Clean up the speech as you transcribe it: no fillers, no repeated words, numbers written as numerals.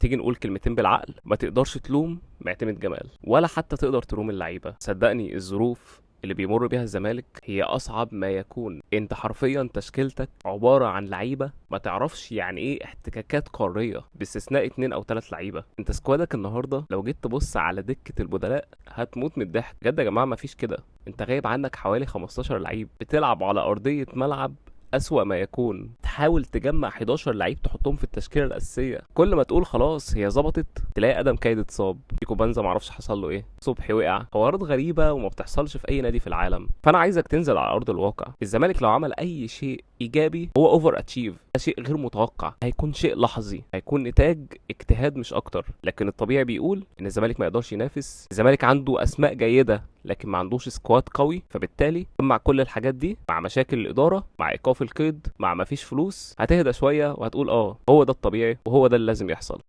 تيجي نقول كلمتين بالعقل، ما تقدرش تلوم معتمد جمال ولا حتى تقدر تلوم اللعيبه. صدقني الظروف اللي بيمر بيها الزمالك هي اصعب ما يكون. انت حرفيا تشكيلتك عباره عن لعيبه ما تعرفش يعني ايه احتكاكات قاريه، باستثناء 2 او 3 لعيبه. انت سكوادك النهارده لو جيت تبص على دكه البدلاء هتموت من الضحك بجد يا جماعه. مفيش كده. انت غايب عنك حوالي 15 لعيب، بتلعب على ارضيه ملعب أسوأ ما يكون. تحاول تجمع 11 لعيب تحطهم في التشكيله الاساسيه، كل ما تقول خلاص هي ظبطت تلاقي ادم كايد اتصاب، بيكو بانزا معرفش حصل له ايه، صبحي وقع. حوارات غريبه وما بتحصلش في اي نادي في العالم. فانا عايزك تنزل على ارض الواقع. الزمالك لو عمل اي شيء ايجابي هو اوفر اتشيف، ده شيء غير متوقع، هيكون شيء لحظي، هيكون نتاج اجتهاد مش اكتر. لكن الطبيعي بيقول ان الزمالك ما يقدرش ينافس. الزمالك عنده اسماء جيده لكن ما عندوش سكواد قوي، فبالتالي مع كل الحاجات دي مع مشاكل الاداره مع ايقاف القيد مع ما فيش فلوس هتهدى شويه وهتقول اه هو ده الطبيعي وهو ده اللي لازم يحصل.